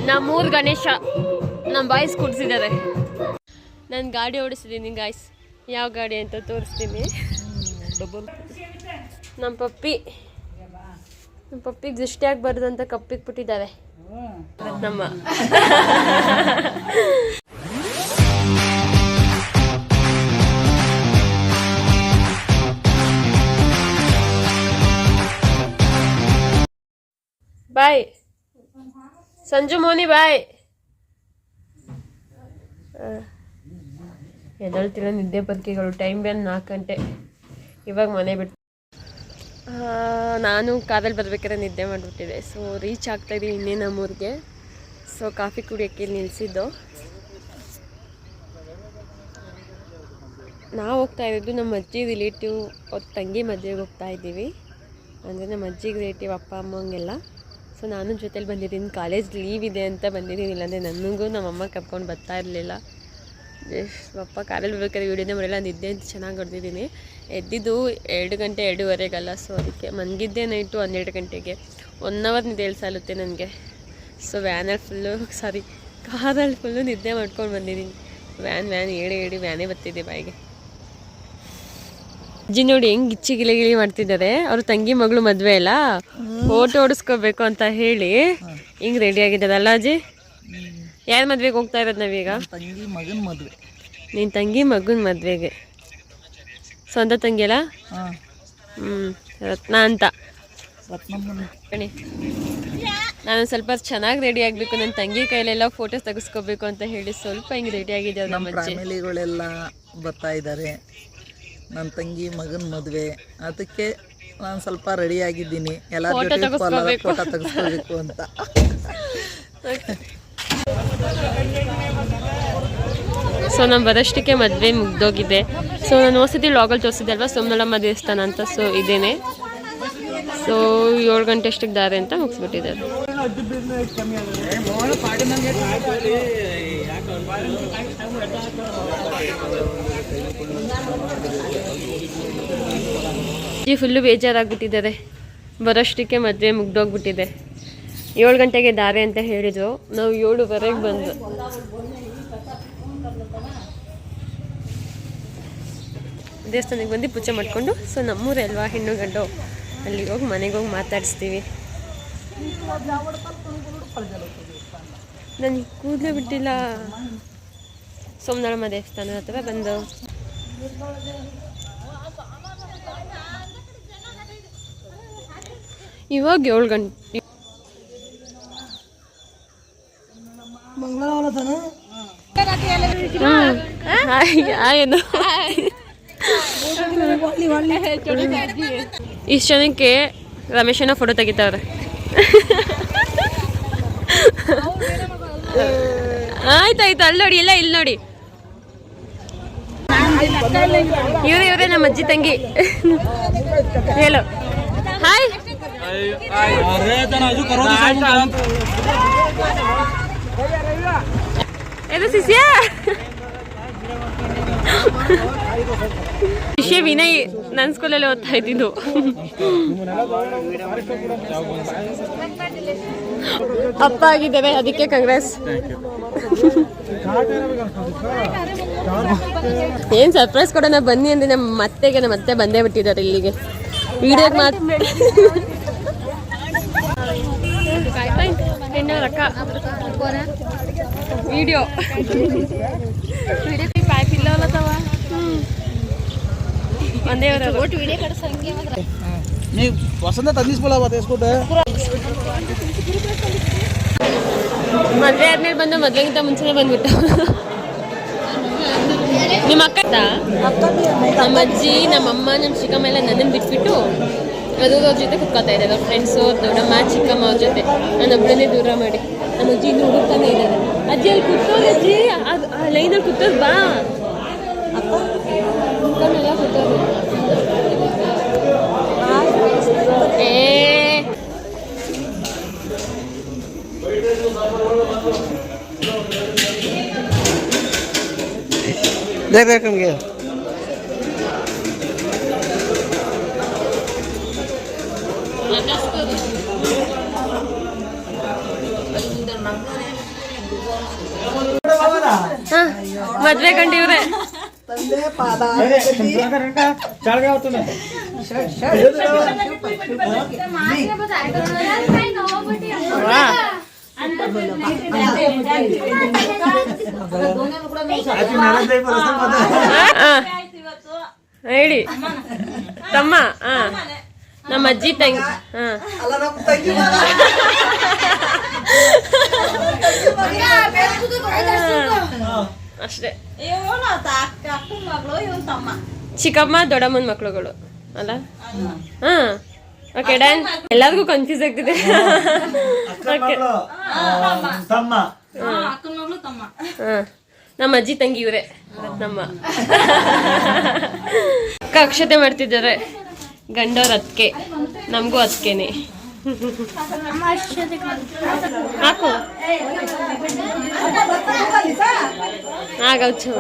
ನಮ್ಮೂರ್ ಗಣೇಶ ನಮ್ಮ ಬಾಯ್ಸ್ ಕೂಡ್ಸಿದ್ದಾರೆ. ನಾನು ಗಾಡಿ ಓಡಿಸಿದ್ದೀನಿ ಗಾಯ್ಸ್. ಯಾವ ಗಾಡಿ ಅಂತ ತೋರಿಸ್ತೀನಿ. ನಮ್ಮ ಪಪ್ಪಿಗೆ ದೃಷ್ಟಿ ಆಗ್ಬಾರ್ದು ಅಂತ ಕಪ್ಪಿಗೆ ಬಿಟ್ಟಿದ್ದಾರೆ ನಮ್ಮ. ಬಾಯ್ ಸಂಜು ಮೋನಿ ಬಾಯ್. ಎದಳ್ತಿಲ್ಲ ನಿದ್ದೆ ಪತ್ರಿಕೆಗಳು. ಟೈಮ್ ಬಂದು 4 ಗಂಟೆ. ಇವಾಗ ಮನೆ ಬಿಟ್ಟು ನಾನು ಕಾರಲ್ಲಿ ಬರ್ಬೇಕಾದ್ರೆ ನಿದ್ದೆ ಮಾಡಿಬಿಟ್ಟಿದೆ. ಸೊ ರೀಚ್ ಆಗ್ತಾಯಿದ್ದೀವಿ ಇನ್ನೇ ನಮ್ಮೂರಿಗೆ. ಸೊ ಕಾಫಿ ಕುಡಿಯೋಕ್ಕೆ ನಿಲ್ಲಿಸಿದ್ದು. ನಾವು ಹೋಗ್ತಾ ಇರೋದು ನಮ್ಮ ಅಜ್ಜಿ ರಿಲೇಟಿವ್ ಅವ್ರ ತಂಗಿ ಮದುವೆಗೆ ಹೋಗ್ತಾ ಇದ್ದೀವಿ. ಅಂದರೆ ನಮ್ಮ ಅಜ್ಜಿಗೆ ರಿಲೇಟಿವ್ ಅಪ್ಪ ಅಮ್ಮಂಗೆಲ್ಲ. ಸೊ ನಾನು ಜೊತೆಲಿ ಬಂದಿದ್ದೀನಿ. ಕಾಲೇಜ್ ಲೀವ್ ಇದೆ ಅಂತ ಬಂದಿದ್ದೀನಿ. ಇಲ್ಲಾಂದರೆ ನನಗೂ ನಮ್ಮಮ್ಮ ಕರ್ಕೊಂಡು ಬರ್ತಾ ಇರಲಿಲ್ಲ. ಅಪ್ಪ ಕಾರಲ್ಲಿ ಬರ್ಬೇಕಾದ್ರೆ ವೀಡಿಯೋನೇ ಬರಲ್ಲ. ನಿದ್ದೆ ಅಂತ ಚೆನ್ನಾಗಿ ಹೊಡೆದಿದ್ದೀನಿ. ಎದ್ದಿದ್ದು 2 ಗಂಟೆ 2:15ಗಲ್ಲ. ಸೊ ಅದಕ್ಕೆ ಮನಗಿದ್ದೆ ನೈಟು 12 ಗಂಟೆಗೆ. 1 ಅವರ್ ನಿದ್ದೆ ಸಾಲುತ್ತೆ ನನಗೆ. ಸೊ ಕಾರಲ್ಲಿ ಫುಲ್ಲು ನಿದ್ದೆ ಮಾಡ್ಕೊಂಡು ಬಂದಿದ್ದೀನಿ. ವ್ಯಾನ್ ಹೇಳಿ ವ್ಯಾನೇ ಬರ್ತಿದ್ದೆ ಬಾಯಿಗೆ. ಅಜ್ಜಿ ನೋಡಿ ಹೆಂಗೆ ಗಿಲಿ ಮಾಡ್ತಿದ್ದಾರೆ. ಅವ್ರ ತಂಗಿ ಮಗಳು ಮದುವೆ ಅಲ್ಲ, ಫೋಟೋ ಹೊಡಿಸ್ಕೋಬೇಕು ಅಂತ ಹೇಳಿ ಹಿಂಗೆ ರೆಡಿ ಆಗಿದ್ದಾರಲ್ಲ ಅಜ್ಜಿ. ಯಾರ ಮದ್ವೆಗೆ ಹೋಗ್ತಾ ಇರೋದು ನಾವೀಗ? ತಂಗಿ ಮಗನ ಮದುವೆ. ನಿನ್ನ ತಂಗಿ ಮಗನ ಮದುವೆಗೆ. ಸ್ವಂತ ತಂಗಿ ಅಲ್ಲ? ರತ್ನ ಅಂತ. ನಾನು ಸ್ವಲ್ಪ ಚೆನ್ನಾಗಿ ರೆಡಿ ಆಗಬೇಕು. ನನ್ನ ತಂಗಿ ಕೈಲೆಲ್ಲ ಫೋಟೋಸ್ ತೆಗೆಸ್ಕೋಬೇಕು ಅಂತ ಹೇಳಿ ಸ್ವಲ್ಪ ಹಿಂಗೆ ರೆಡಿ ಆಗಿದ್ದೆ. ನಮ್ಮ ಫ್ಯಾಮಿಲಿಗಳೆಲ್ಲ ಬರ್ತಾ ಇದ್ದಾರೆ. ನನ್ನ ತಂಗಿ ಮಗನ ಮದುವೆ, ಅದಕ್ಕೆ ನಾನು ಸ್ವಲ್ಪ ರೆಡಿ ಆಗಿದ್ದೀನಿ. ಎಲ್ಲ ಫೋಟೋ ತೆಗೆಸ್ಕೋಬೇಕು ಅಂತ. ಸೊ ನಾನು ಬರೋಷ್ಟಕ್ಕೆ ಮದುವೆ ಮುಗ್ದೋಗಿದೆ. ಸೊ ನಾನು ಹೊಸತಿ ಲಾಗಲ್ಲಿ ತೋರಿಸಿದೆ ಅಲ್ವಾ, ಸೋಮನಳ್ಳಮ್ಮ ದೇವಸ್ಥಾನ ಅಂತ. ಸೊ ಇದೇನೆ. ಸೊ 7 ಗಂಟೆ ಅಷ್ಟಕ್ಕೆ ದಾರೆ ಅಂತ ಮುಗಿಸ್ಬಿಟ್ಟಿದ್ದಾರೆ. ಫುಲ್ಲು ಬೇಜಾರಾಗ್ಬಿಟ್ಟಿದ್ದಾರೆ. ಬರೋಷ್ಟಕ್ಕೆ ಮದುವೆ ಮುಗ್ದೋಗ್ಬಿಟ್ಟಿದೆ. 7 ಗಂಟೆಗೆ ದಾರೆ ಅಂತ ಹೇಳಿದ್ರು. ನಾವು 7:15ಗೆ ಬಂದು ದೇವಸ್ಥಾನಕ್ಕೆ ಬಂದು ಪೂಜೆ ಮಾಡಿಕೊಂಡು. ಸೊ ನಮ್ಮೂರೇ ಅಲ್ವಾ, ಹೆಣ್ಣು ಗಂಡು, ಅಲ್ಲಿಗೆ ಹೋಗಿ ಮನೆಗೆ ಹೋಗಿ ಮಾತಾಡಿಸ್ತೀವಿ. ನನಗೆ ಕೂದಲೇ ಬಿಟ್ಟಿಲ್ಲ. ಸೋಮನಳ್ಳಮ್ಮ ದೇವಸ್ಥಾನದ ಹತ್ರ ಬಂದು ಇವಾಗ 7 ಗಂಟೆ. ಏನು ಇಷ್ಟು ಜನಕ್ಕೆ ರಮೇಶನ ಫೋಟೋ ತೆಗಿತಾವ್ರೆ. ಆಯ್ತಾಯ್ತು, ಅಲ್ಲಿ ನೋಡಿ, ಇಲ್ಲ ಇಲ್ಲಿ ನೋಡಿ. ಇವರೇ ನಮ್ಮ ಅಜ್ಜಿ ತಂಗಿ. ಹೇಳು ಹಾಯ್. ಇದು ಶಿಷ್ಯ ವಿನಯ್, ನನ್ನ ಸ್ಕೂಲಲ್ಲಿ ಓದ್ತಾ ಇದ್ದಿದ್ದು. ಅಪ್ಪ ಆಗಿದ್ದೇವೆ, ಅದಕ್ಕೆ ಕಾಂಗ್ರೆಸ್. ಏನ್ ಸರ್ಪ್ರೈಸ್ ಕೊಡೋಣ ಬನ್ನಿ ಅಂದ್ರೆ ನಮ್ಮ ಮತ್ತೆ ಬಂದೇ ಬಿಟ್ಟಿದ್ದಾರೆ ಇಲ್ಲಿಗೆ. ವಿಡಿಯೋಗೆ ಮಾತ್ರ ವಿಡಿಯೋ ಮದ್ವೆ ಆದ್ಮೇಲೆ ಬಂದು ಮದ್ವೆಗಿಂತ ಮುಂಚೆನೆ ಬಂದ್ಬಿಟ್ಟು. ನಿಮ್ಮ ಅಕ್ಕ, ನಮ್ಮ ಅಜ್ಜಿ, ನಮ್ಮಮ್ಮ, ನಮ್ಮ ಚಿಕ್ಕಮ್ಮ ಎಲ್ಲ ನನ್ನನ್ನು ಬಿಟ್ಬಿಟ್ಟು ಅವ್ರ ಜೊತೆ ಕುತ್ಕೋತಾ ಇದ್ದಾರೆ. ಅವ್ರ ಫ್ರೆಂಡ್ಸು, ದೊಡ್ಡಮ್ಮ, ಚಿಕ್ಕಮ್ಮ ಅವ್ರ ಜೊತೆ. ನಾನು ಒಬ್ಬಳನ್ನೇ ದೂರ ಮಾಡಿ. ನಮ್ಮ ಅಜ್ಜಿ ಇನ್ನು ಹುಡುಕ್ತಾನೆ ಇದ್ದಾರೆ. ಅಜ್ಜಿ ಅಲ್ಲಿ ಕೂತೋದು, ಅಜ್ಜಿ ಆ ಲೈನಲ್ಲಿ ಕೂತೋದು ಬಾ. ಕುತ್ಕೊಂಡೆಲ್ಲ ಕೂತೋದು. देख नಮಗೆ ಮದ್ವೆ ಕಂಡಿವ್ರೆ. ತಂದೆ ಪಾದ ಹೇಳಿ ತಮ್ಮ. ನಮ್ಮ ಅಜ್ಜಿ ತಂಗಿ. ಅಲ್ಲ ನಮ್ಮ ತಂಗಿ ಅಷ್ಟೇ. ಚಿಕ್ಕಮ್ಮ ದೊಡ್ಡಮ್ಮನ ಮಕ್ಳುಗಳು ಅಲ್ಲ. Okay done. ಎಲ್ಲರಿಗೂ ಕನ್ಫ್ಯೂಸ್ ಆಗ್ತಿದೆ. ನಮ್ಮ ಅಜ್ಜಿ ತಂಗಿ ಇವ್ರೆ ನಮ್ಮ ಅಕ್ಷತೆ ಮಾಡ್ತಿದ್ದಾರೆ. ಗಂಡವ್ರ ಅದಕ್ಕೆ ನಮಗೂ ಅದಕ್ಕೇನೆ ಹಾಕು ಆಗಚ್ಚು.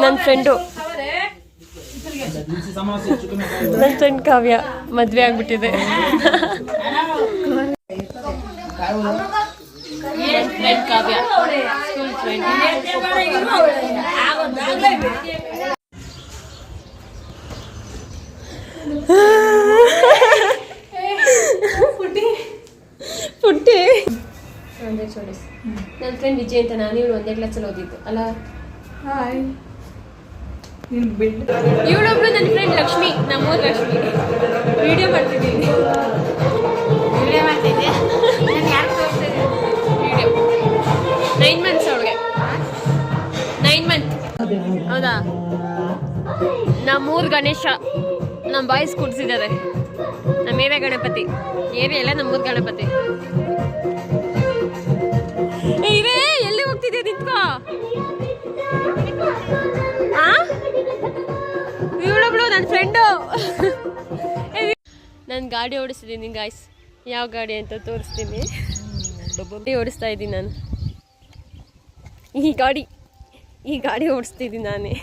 ನನ್ನ ಫ್ರೆಂಡು ನನ್ನ ಫ್ರೆಂಡ್ ಕಾವ್ಯ ಮದ್ವೆ ಆಗ್ಬಿಟ್ಟಿದೆ. ಫ್ರೆಂಡ್ ಕಾವ್ಯ ಸ್ಕೂಲ್ ಫ್ರೆಂಡ್. ಪುಟ್ಟಿ ನನ್ನ ಫ್ರೆಂಡ್ ವಿಜಯ್ ಅಂತ, ನಾನು ಇವಳು ಒಂದೇ ಕ್ಲಾಸಲ್ಲಿ ಓದಿದ್ದು ಅಲ್ಲ. ಇವಳೊಬ್ಳು ನನ್ನ ಫ್ರೆಂಡ್ ಲಕ್ಷ್ಮಿ, ನಮ್ಮೂರು ಲಕ್ಷ್ಮಿ. ವಿಡಿಯೋ ಮಾಡ್ತಿದ್ದೀನಿ. ವಿಡಿಯೋ 9 ಮಂತ್ಸ್ ಅವಳಿಗೆ. 9 ಮಂತ್. ಹೌದಾ? ನಮ್ಮೂರು ಗಣೇಶ ನಮ್ಮ ಬಾಯ್ಸ್ ಕೂಡ್ಸಿದ್ದಾರೆ. ನಮ್ಮ ಏರಿಯಾ ಗಣಪತಿ. ಏರಿಯಾ ಎಲ್ಲ ನಮ್ಮೂರು ಗಣಪತಿ. ಇರೇ ಎಲ್ಲಿ ಹೋಗ್ತಿದ್ಯಾ? ನಿಂತ್ಕೋ. ಇವಳೊಬ್ಳು ನನ್ನ ಫ್ರೆಂಡು. ನಾನು ಗಾಡಿ ಓಡಿಸ್ತಿದ್ದೀನಿ ಗಾಯ್ಸ್. ಯಾವ ಗಾಡಿ ಅಂತ ತೋರಿಸ್ತೀನಿ. ಓಡಿಸ್ತಾ ಇದ್ದೀನಿ ನಾನು. ಈ ಗಾಡಿ ಓಡಿಸ್ತಿದ್ದೀನಿ ನಾನೇ.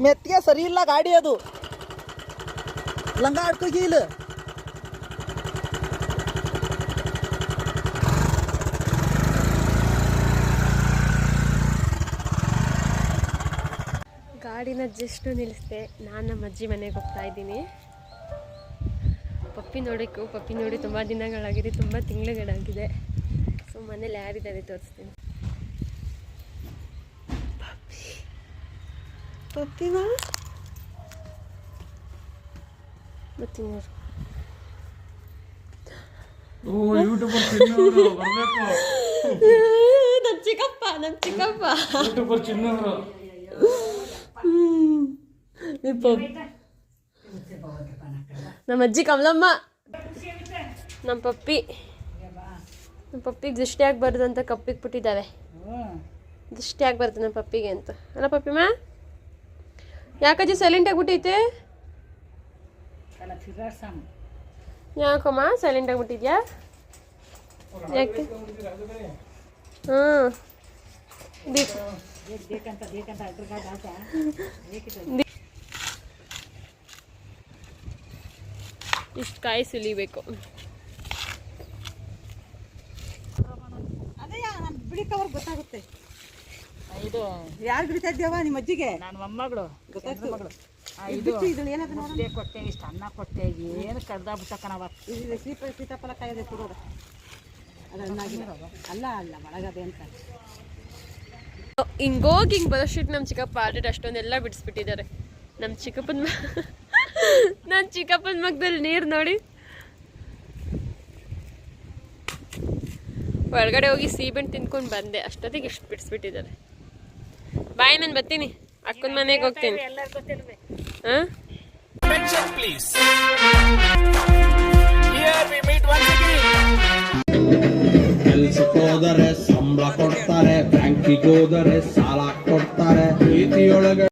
ಮೆತ್ತಿಗೆ ಸರಿ ಇಲ್ಲ ಗಾಡಿ, ಅದು ಲಂಗ ಆಡ್ಕೋಗಿ ಇಲ್ಲ. ಗಾಡಿನ ಜಸ್ಟ್ ನಿಲ್ಲಿಸ್ದೆ. ನಾನು ನಮ್ಮ ಅಜ್ಜಿ ಮನೆಗೆ ಹೋಗ್ತಾ ಇದ್ದೀನಿ. ಪಪ್ಪಿ ನೋಡೋಕ್ಕೂ, ಪಪ್ಪಿ ನೋಡಿ ತುಂಬ ದಿನಗಳಾಗಿದೆ, ತುಂಬ ತಿಂಗಳುಗಳಾಗಿದೆ. ಸೊ ಮನೇಲಿ ಯಾರಿದ್ದಾರೆ ತೋರಿಸ್ತೀನಿ. ಪಪ್ಪಿ ಮಾ ಬರ್ತೀನಿ ನೋಡು. ನಮ್ಮ ಚಿಕ್ಕಪ್ಪ ನಮ್ಮ ಅಜ್ಜಿ ಕಮಲಮ್ಮ. ನಮ್ಮ ಪಪ್ಪಿಗೆ ದೃಷ್ಟಿ ಆಗ್ಬಾರ್ದು ಅಂತ ಕಪ್ಪಿಗೆ ಬಿಟ್ಟಿದ್ದಾರೆ. ದೃಷ್ಟಿ ಆಗ್ಬಾರ್ದು ನಮ್ಮ ಪಪ್ಪಿಗೆ ಅಂತ ಅಲ್ಲ ಪಪ್ಪಿಮ್ಮ? ಯಾಕಜ್ಜಿ ಸೈಲೆಂಟ್ ಆಗ್ಬಿಟ್ಟೈತೆ? ಯಾಕಮ್ಮ ಸೈಲೆಂಟ್ ಆಗ್ಬಿಟ್ಟಿದ್ಯಾ? ಯಾಕೆ? ಇಷ್ಟು ಕಾಯಿ ಸುಲಿಬೇಕು. ಬಿಡಿ ಕವರ್ ಗೊತ್ತಾಗುತ್ತೆ. ಇದು ಯಾರು ಬಿಡ್ತಾ ಇದ್ದೇವ? ನಿಮ್ಮ ಅಜ್ಜಿಗೆ ನನ್ನ ಮೊಮ್ಮಗಳು ಗೊತ್ತಾಯ್ತು. ಮುದ್ದೆ ಕೊಟ್ಟೆ, ಇಷ್ಟು ಅನ್ನ ಕೊಟ್ಟೆ, ಏನು ಕಡ್ದ ಬಿಟ್ಟ ಕಣವ. ಸೀತಾಫಲ ಕಾಯದೆ ತುರೋದ ಅಲ್ಲ ಒಳಗದೆ ಅಂತ ಹಿಂಗೋಗಿ ಬರೋಷ್ಟು ನಮ್ಮ ಚಿಕ್ಕಪ್ಪ ಆಲ್ರೆಡಿ ಅಷ್ಟೊಂದೆಲ್ಲ ಬಿಡಿಸ್ಬಿಟ್ಟಿದ್ದಾರೆ. ನನ್ನ ಚಿಕ್ಕಪ್ಪನ ಮಗದಲ್ಲಿ ನೀರು ನೋಡಿ. ಹೊರಗಡೆ ಹೋಗಿ ಸೀಬೆಣ್ಣೆ ತಿನ್ಕೊಂಡು ಬಂದೆ, ಅಷ್ಟೊತ್ತಿಗೆ ಇಷ್ಟು ಬಿಡಿಸ್ಬಿಟ್ಟಿದ್ದಾರೆ. ಬಾಯ್, ನಾನು ಬರ್ತೀನಿ, ಅಕ್ಕನ ಮನೆಗೆ ಹೋಗ್ತೀನಿ. ಹಾಂ ಬ್ಯಾಂಕಿಗೋದರೆ ಸಾಲ ಕೊಡ್ತಾರೆ ಪ್ರೀತಿಯೊಳಗೆ